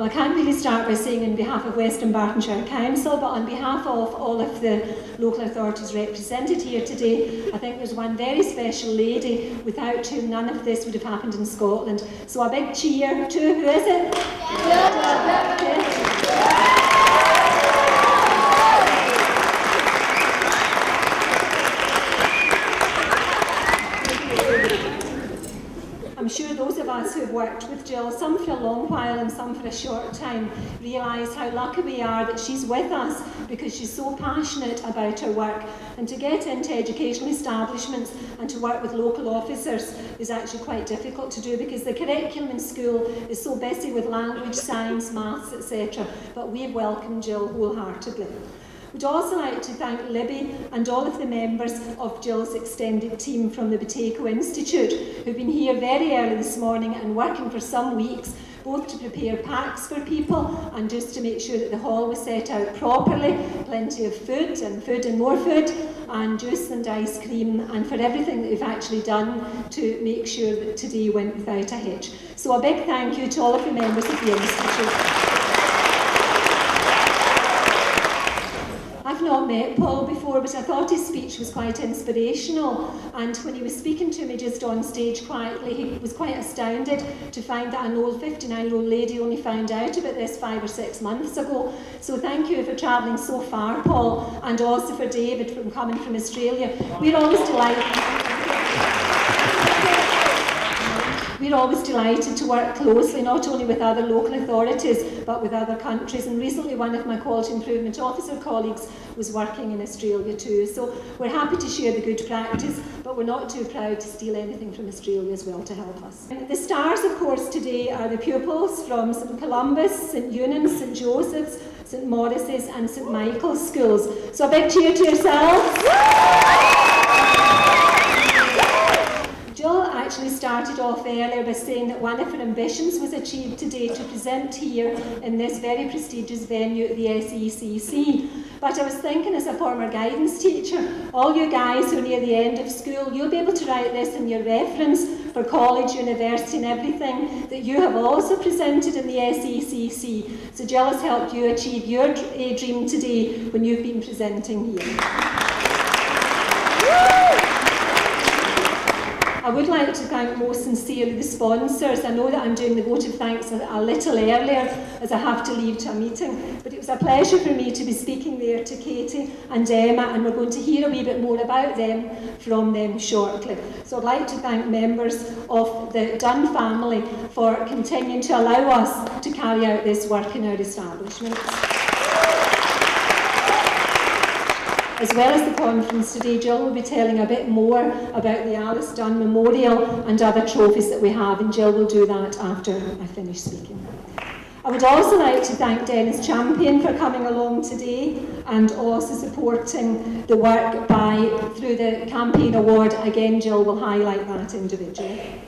Well, I can't really start by saying on behalf of West Dunbartonshire Council, but on behalf of all of the local authorities represented here today, I think there's one very special lady without whom none of this would have happened in Scotland. So a big cheer to, who is it? I'm sure those of us who've worked with Jill, some for a long while and some for a short time, realise how lucky we are that she's with us because she's so passionate about her work. And to get into educational establishments and to work with local officers is actually quite difficult to do because the curriculum in school is so busy with language, science, maths, etc. But we've welcomed Jill wholeheartedly. We'd also like to thank Libby and all of the members of Jill's extended team from the Buteyko Institute who've been here very early this morning and working for some weeks, both to prepare packs for people and just to make sure that the hall was set out properly, plenty of food and more food, and juice and ice cream, and for everything that they've actually done to make sure that today went without a hitch. So a big thank you to all of the members of the Institute. I've not met Paul before, but I thought his speech was quite inspirational, and when he was speaking to me just on stage quietly, he was quite astounded to find that an old 59-year-old lady only found out about this 5 or 6 months ago. So thank you for travelling so far, Paul, and also for David from coming from Australia. We're always delighted to work closely, not only with other local authorities, but with other countries. And recently one of my quality improvement officer colleagues was working in Australia too. So we're happy to share the good practice, but we're not too proud to steal anything from Australia as well to help us. The stars, of course, today are the pupils from St Columbus, St Eunan's, St Joseph's, St Maurice's and St Michael's schools. So a big cheer to yourselves. Jill actually started off earlier by saying that one of her ambitions was achieved today to present here in this very prestigious venue at the SECC. But I was thinking, as a former guidance teacher, all you guys who are near the end of school, you'll be able to write this in your reference for college, university and everything, that you have also presented in the SECC. So Jill has helped you achieve your dream today when you've been presenting here. I would like to thank most sincerely the sponsors. I know that I'm doing the vote of thanks a little earlier as I have to leave to a meeting, but it was a pleasure for me to be speaking there to Katie and Emma, and we're going to hear a wee bit more about them from them shortly. So I'd like to thank members of the Dunn family for continuing to allow us to carry out this work in our establishments. As well as the conference today, Jill will be telling a bit more about the Alice Dunn Memorial and other trophies that we have, and Jill will do that after I finish speaking. I would also like to thank Dennis Champion for coming along today and also supporting the work through the campaign award. Again, Jill will highlight that individually.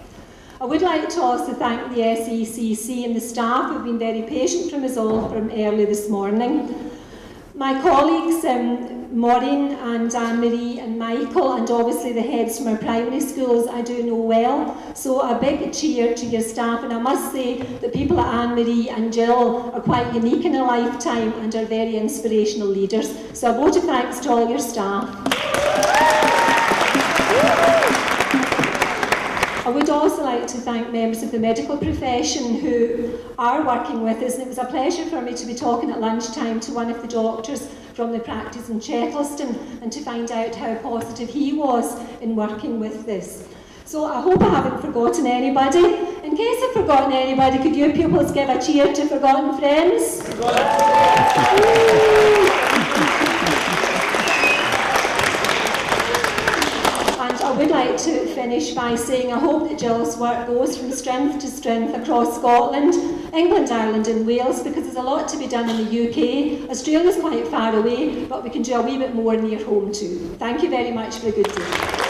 I would like to also thank the SECC and the staff who have been very patient from us all from early this morning. My colleagues, Maureen and Anne-Marie and Michael, and obviously the heads from our primary schools, I do know well. So a big cheer to your staff, and I must say that people like Anne-Marie and Jill are quite unique in a lifetime and are very inspirational leaders. So a vote of thanks to all your staff. I would also like to thank members of the medical profession who are working with us, and it was a pleasure for me to be talking at lunchtime to one of the doctors from the practice in Shettleston and to find out how positive he was in working with this. So I hope I haven't forgotten anybody. In case I've forgotten anybody, could you pupils give a cheer to forgotten friends? I would like to finish by saying I hope that Jill's work goes from strength to strength across Scotland, England, Ireland and Wales, because there's a lot to be done in the UK. Australia's quite far away, but we can do a wee bit more near home too. Thank you very much for a good day.